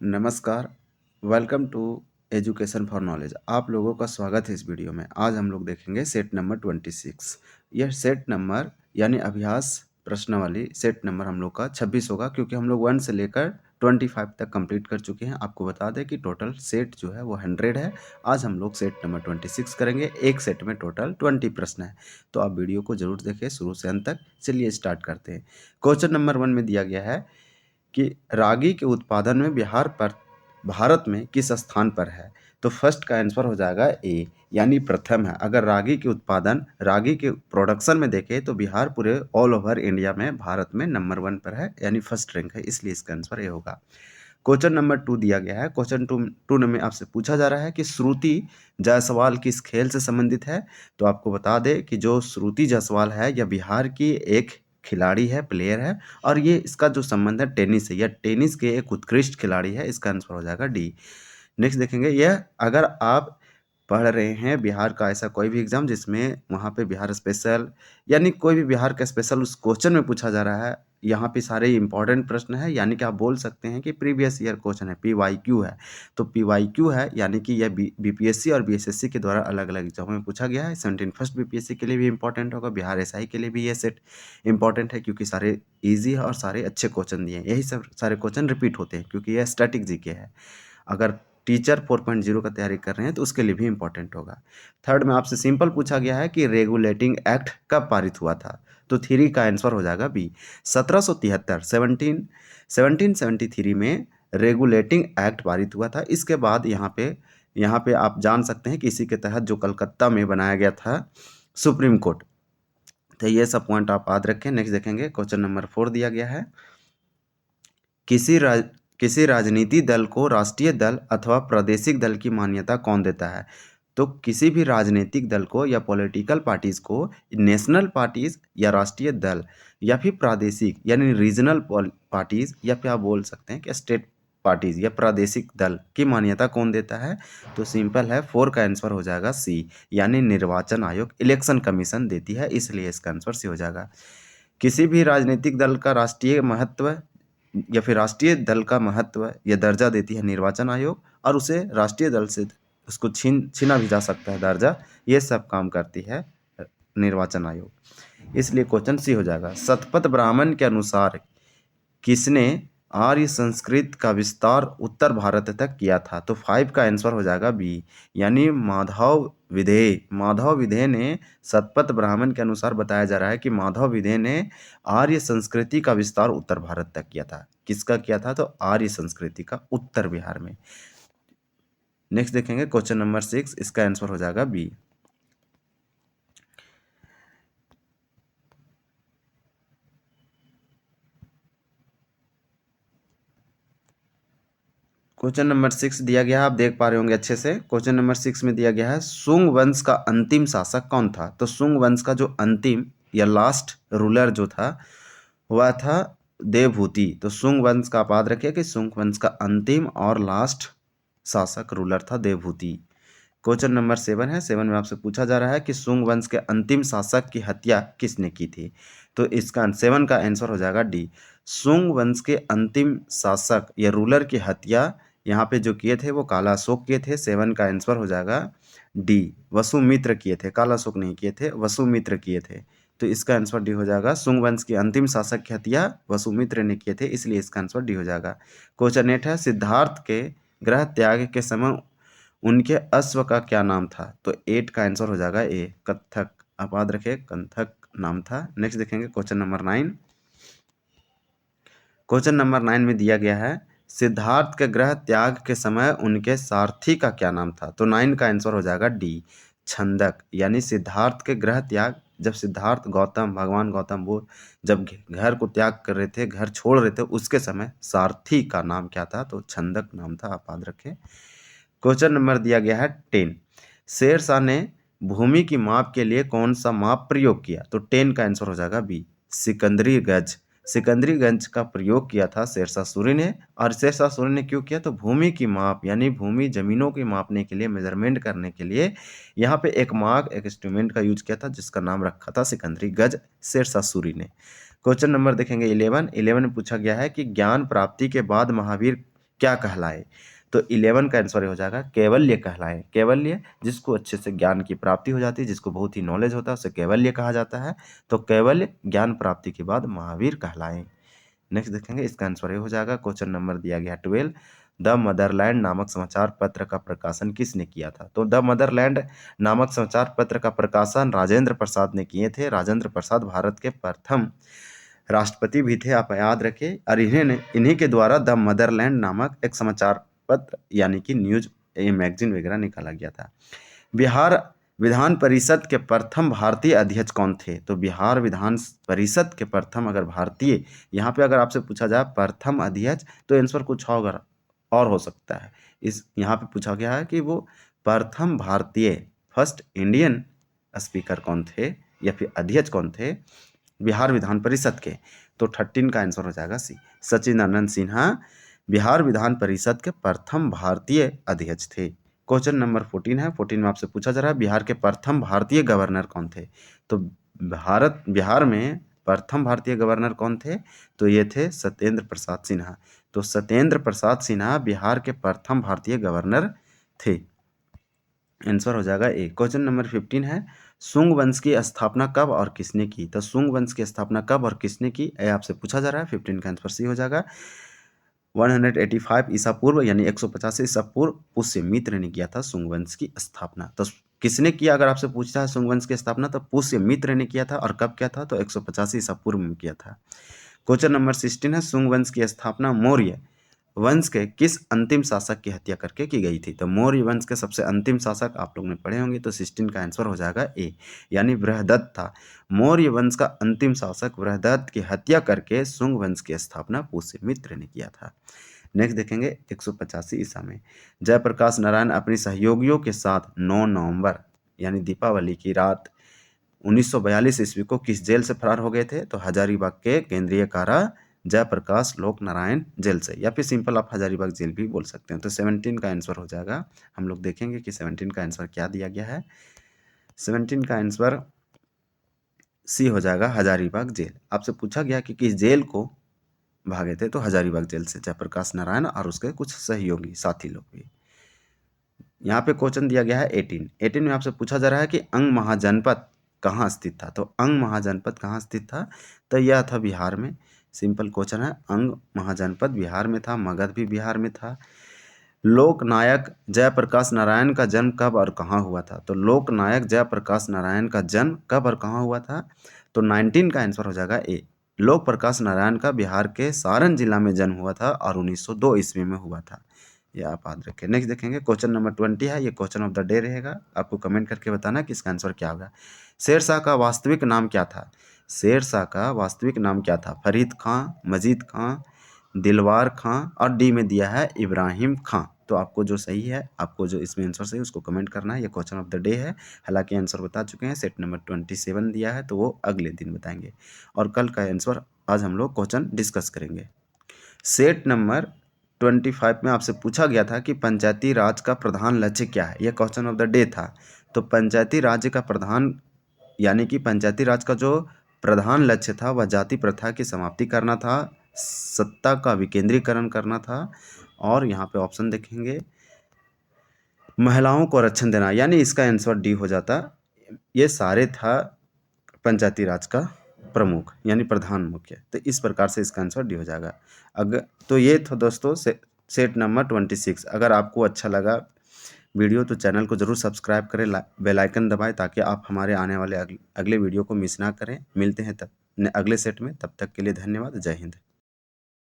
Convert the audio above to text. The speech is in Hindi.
नमस्कार, welcome to education for knowledge. आप लोगों का स्वागत है इस वीडियो में। आज हम लोग देखेंगे सेट नंबर 26। यह सेट नंबर यानी अभ्यास प्रश्नावली सेट नंबर हम लोग का 26 होगा, क्योंकि हम लोग 1 से लेकर 25 तक कंप्लीट कर चुके हैं। आपको बता दें कि टोटल सेट जो है वो 100 है। आज हम लोग सेट नंबर 26 करेंगे। एक सेट में टोटल 20 प्रश्न है, तो आप वीडियो को जरूर देखें शुरू से अंत तक। चलिए स्टार्ट करते हैं। क्वेश्चन नंबर 1 में दिया गया है कि रागी के उत्पादन में बिहार पर भारत में किस स्थान पर है। तो फर्स्ट का आंसर हो जाएगा ए, यानी प्रथम है। अगर रागी के उत्पादन, रागी के प्रोडक्शन में देखें तो बिहार पूरे ऑल ओवर इंडिया में भारत में नंबर 1 पर है, यानी फर्स्ट रैंक है, इसलिए इसका आंसर ए होगा। क्वेश्चन नंबर 2 दिया गया है। क्वेश्चन टू में आपसे पूछा जा रहा है कि श्रुति जायसवाल किस खेल से संबंधित है। तो आपको बता दें कि जो श्रुति जायसवाल है यह बिहार की एक खिलाड़ी है, प्लेयर है, और ये इसका जो संबंध है टेनिस से, यह टेनिस के एक उत्कृष्ट खिलाड़ी है। इसका आंसर हो जाएगा डी। नेक्स्ट देखेंगे, यह अगर आप पढ़ रहे हैं बिहार का ऐसा कोई भी एग्जाम जिसमें वहाँ पे बिहार स्पेशल यानी कोई भी बिहार का स्पेशल उस क्वेश्चन में पूछा जा रहा है, यहाँ पे सारे इंपॉर्टेंट प्रश्न है, यानी कि आप बोल सकते हैं कि प्रीवियस ईयर क्वेश्चन है, PYQ है। तो PYQ है, यानी कि यह BPSC और BSSC के द्वारा अलग अलग एग्जामों में पूछा गया है। 17 फर्स्ट BPSC के लिए भी इंपॉर्टेंट होगा, बिहार SI के लिए भी ये सेट इंपॉर्टेंट है, क्योंकि सारे ईजी है और सारे अच्छे क्वेश्चन दिए हैं। यही सब सारे क्वेश्चन रिपीट होते हैं, क्योंकि यह स्टैटिक जीके है। अगर टीचर 4.0 का तैयारी कर रहे हैं तो उसके लिए भी इंपॉर्टेंट होगा। थर्ड में आपसे सिंपल पूछा गया है कि रेगुलेटिंग एक्ट कब पारित हुआ था। तो 3 का आंसर हो जाएगा बी, 1773 1773 में रेगुलेटिंग एक्ट पारित हुआ था। इसके बाद यहाँ पे आप जान सकते हैं कि इसी के तहत जो कलकत्ता में बनाया गया था सुप्रीम कोर्ट। तो ये सब पॉइंट आप याद रखें। नेक्स्ट देखेंगे, क्वेश्चन नंबर 4 दिया गया है, किसी राजनीति दल को राष्ट्रीय दल अथवा प्रादेशिक दल की मान्यता कौन देता है। तो किसी भी राजनीतिक दल को या पॉलिटिकल पार्टीज को नेशनल पार्टीज या राष्ट्रीय दल या फिर प्रादेशिक यानी रीजनल पार्टीज या फिर आप बोल सकते हैं कि स्टेट पार्टीज या प्रादेशिक दल की मान्यता कौन देता है। तो सिंपल है, 4 का आंसर हो जाएगा सी, यानी निर्वाचन आयोग, इलेक्शन कमीशन देती है, इसलिए इसका आंसर सी हो जाएगा। किसी भी राजनीतिक दल का राष्ट्रीय महत्व या फिर राष्ट्रीय दल का महत्व या दर्जा देती है निर्वाचन आयोग, और उसे राष्ट्रीय दल से उसको छीना भी जा सकता है दर्जा। ये सब काम करती है निर्वाचन आयोग, इसलिए क्वेश्चन सी हो जाएगा। शतपथ ब्राह्मण के अनुसार किसने आर्य संस्कृत का विस्तार उत्तर भारत तक किया था। तो 5 का आंसर हो जाएगा बी, यानी माधव विधेय। माधव विधेय ने, शतपथ ब्राह्मण के अनुसार बताया जा रहा है कि माधव विधेय ने आर्य संस्कृति का विस्तार उत्तर भारत तक किया था। किसका किया था? तो आर्य संस्कृति का, उत्तर बिहार में। नेक्स्ट देखेंगे क्वेश्चन नंबर 6, इसका आंसर हो जाएगा बी। क्वेश्चन नंबर 6 दिया गया है, आप देख पा रहे होंगे अच्छे से। क्वेश्चन नंबर 6 में दिया गया है, सुंग वंश का अंतिम शासक कौन था। तो सुंग वंश का जो अंतिम या लास्ट रूलर जो था वह था देवभूति। तो सुंग वंश का आप याद रखिए कि सुंग वंश का अंतिम और लास्ट शासक रूलर था देवभूति। क्वेश्चन नंबर 7 है। 7 में आपसे पूछा जा रहा है कि सुंग वंश के अंतिम शासक की हत्या किसने की थी। तो इसका 7 का आंसर हो जाएगा डी। सुंग वंश के अंतिम शासक या रूलर की हत्या यहाँ पे जो किए थे वो काला अशोक किए थे। 7 का आंसर हो जाएगा डी, वसुमित्र किए थे, काला अशोक नहीं किए थे, वसुमित्र किए थे। तो इसका आंसर डी हो जाएगा। सुंग वंश के अंतिम शासक की हत्या वसुमित्र ने किए थे, इसलिए इसका आंसर डी हो जाएगा। क्वेश्चन 8 है, सिद्धार्थ के गृह त्याग के समय उनके अश्व का क्या नाम था। तो 8 का आंसर हो जाएगा ए, कत्थक। आप याद रखें, कंथक नाम था। नेक्स्ट देखेंगे क्वेश्चन नंबर 9। क्वेश्चन नंबर 9 में दिया गया है, सिद्धार्थ के गृह त्याग के समय उनके सारथी का क्या नाम था। तो 9 का आंसर हो जाएगा डी, छंदक। यानी सिद्धार्थ के गृह त्याग, जब सिद्धार्थ गौतम, भगवान गौतम वो जब घर को त्याग कर रहे थे, घर छोड़ रहे थे, उसके समय सारथी का नाम क्या था। तो छंदक नाम था, आप याद रखें। क्वेश्चन नंबर दिया गया है 10, शेरशाह ने भूमि की माप के लिए कौन सा माप प्रयोग किया। तो 10 का आंसर हो जाएगा बी, सिकंदरी गज। सिकंदरी गंज का प्रयोग किया था शेरशाह सूरी ने। और शेरशाह सूरी ने क्यों किया? तो भूमि की माप यानी भूमि जमीनों की मापने के लिए, मेजरमेंट करने के लिए यहाँ पे एक मार्क, एक इंस्ट्रूमेंट का यूज किया था, जिसका नाम रखा था सिकंदरी गज, शेरशाह सूरी ने। क्वेश्चन नंबर देखेंगे 11। 11 में पूछा गया है कि ज्ञान प्राप्ति के बाद महावीर क्या कहलाए? तो 11 का आंसर हो जाएगा कैवल्य कहलाए। कैवल्य जिसको अच्छे से ज्ञान की प्राप्ति हो जाती है, जिसको बहुत ही नॉलेज होता है, उसे कैवल्य कहा जाता है। तो कैवल्य ज्ञान प्राप्ति के बाद महावीर कहलाए। नेक्स्ट देखेंगे, इसका आंसर ये हो जाएगा। क्वेश्चन नंबर दिया गया 12, द मदरलैंड नामक समाचार पत्र का प्रकाशन किसने किया था? तो द मदरलैंड नामक समाचार पत्र का प्रकाशन राजेंद्र प्रसाद ने किए थे। राजेंद्र प्रसाद भारत के प्रथम राष्ट्रपति भी थे, आप याद रखें। और इन्हीं के द्वारा द मदरलैंड नामक एक समाचार पत्र यानी कि न्यूज मैगजीन वगैरह निकाला गया था। बिहार विधान परिषद के प्रथम भारतीय अध्यक्ष कौन थे? तो बिहार विधान परिषद के प्रथम, अगर भारतीय यहाँ पे अगर आपसे पूछा जाए प्रथम अध्यक्ष, तो आंसर कुछ और हो सकता है। इस यहाँ पे पूछा गया है कि वो प्रथम भारतीय, फर्स्ट इंडियन स्पीकर कौन थे या फिर अध्यक्ष कौन थे बिहार विधान परिषद के? तो 13 का आंसर हो जाएगा सी, सचिदानंद सिन्हा बिहार विधान परिषद के प्रथम भारतीय अध्यक्ष थे। क्वेश्चन नंबर 14 है। 14 में आपसे पूछा जा रहा है बिहार के प्रथम भारतीय गवर्नर कौन थे? तो बिहार में प्रथम भारतीय गवर्नर कौन थे? तो ये थे सत्येंद्र प्रसाद सिन्हा। तो सत्येंद्र प्रसाद सिन्हा बिहार के प्रथम भारतीय गवर्नर थे। आंसर हो जाएगा ए। क्वेश्चन नंबर 15 है, सुंग वंश की स्थापना कब और किसने की? तो सुंग वंश की स्थापना कब और किसने की, यह आपसे पूछा जा रहा है। 15 का आंसर सी हो जाएगा। 185 ईसा पूर्व यानी 185 ईसा पूर्व पुष्यमित्र ने किया था सुंग वंश की स्थापना। तो किसने किया, अगर आपसे पूछता है सुंग वंश की स्थापना, तो पुष्यमित्र ने किया था। और कब किया था? तो 185 ईसा पूर्व में किया था। क्वेश्चन नंबर 16 है, सुंग वंश की स्थापना मौर्य वंश के किस अंतिम शासक की हत्या करके की गई थी? तो मौर्य वंश के सबसे अंतिम शासक आप लोग ने पढ़े होंगे। तो 16 का आंसर हो जाएगा ए, यानी बृहदत्त था। मौर्य वंश का अंतिम शासक बृहदत्त की हत्या करके सुंग वंश की स्थापना पुष्यमित्र ने किया था। नेक्स्ट देखेंगे 185 ईसा में जयप्रकाश नारायण अपनी सहयोगियों के साथ 9 नवंबर यानी दीपावली की रात 1942 ईस्वी को किस जेल से फरार हो गए थे? तो हजारीबाग के केंद्रीय कारा जयप्रकाश लोक नारायण जेल से, या फिर सिंपल आप हजारीबाग जेल भी बोल सकते हैं। तो 17 का आंसर हो जाएगा। हम लोग देखेंगे कि 17 का आंसर क्या दिया गया है। 17 का आंसर सी हो जाएगा, हजारीबाग जेल। आपसे पूछा गया कि किस जेल को भागे थे? तो हजारीबाग जेल से जयप्रकाश नारायण और उसके कुछ सहयोगी साथी लोग भी। यहाँ पे क्वेश्चन दिया गया है 18 में आपसे पूछा जा रहा है कि अंग महाजनपद कहाँ स्थित था? तो अंग महाजनपद कहाँ स्थित था? तो यह था बिहार में। सिंपल क्वेश्चन है, अंग महाजनपद बिहार में था। मगध भी बिहार में था। लोकनायक जयप्रकाश नारायण का जन्म कब और कहाँ हुआ था? तो लोकनायक जयप्रकाश नारायण का जन्म कब और कहाँ हुआ था? तो 19 का आंसर हो जाएगा ए। लोक प्रकाश नारायण का बिहार के सारण जिला में जन्म हुआ था और 1902 ईस्वी में हुआ था। ये आप याद रखें। नेक्स्ट देखेंगे क्वेश्चन नंबर 20 है, ये क्वेश्चन ऑफ द डे रहेगा। आपको कमेंट करके बताना कि इसका आंसर क्या होगा। शेरशाह का वास्तविक नाम क्या था? शेरशाह का वास्तविक नाम क्या था? फरीद खां, मजीद खां, दिलवार खां और डी में दिया है इब्राहिम खां। तो आपको जो सही है, आपको जो इसमें आंसर सही है उसको कमेंट करना है। ये क्वेश्चन ऑफ द डे है। हालांकि आंसर बता चुके हैं, सेट नंबर 27 दिया है तो वो अगले दिन बताएंगे। और कल का आंसर आज हम लोग क्वेश्चन डिस्कस करेंगे। सेट नंबर 25 में आपसे पूछा गया था कि पंचायती राज का प्रधान लक्ष्य क्या है? यह क्वेश्चन ऑफ द डे था। तो पंचायती राज्य का प्रधान यानी कि पंचायती राज का जो प्रधान लक्ष्य था वह जाति प्रथा की समाप्ति करना था, सत्ता का विकेंद्रीकरण करना था, और यहाँ पे ऑप्शन देखेंगे महिलाओं को आरक्षण देना, यानी इसका आंसर डी हो जाता। ये सारे था पंचायती राज का प्रमुख यानी प्रधान मुख्य। तो इस प्रकार से इसका आंसर डी हो जाएगा। अगर तो ये था दोस्तों सेट नंबर 26। अगर आपको अच्छा लगा वीडियो तो चैनल को ज़रूर सब्सक्राइब करें, बेल आइकन दबाएं ताकि आप हमारे आने वाले अगले वीडियो को मिस ना करें। मिलते हैं तब अगले सेट में, तब तक के लिए धन्यवाद। जय हिंद।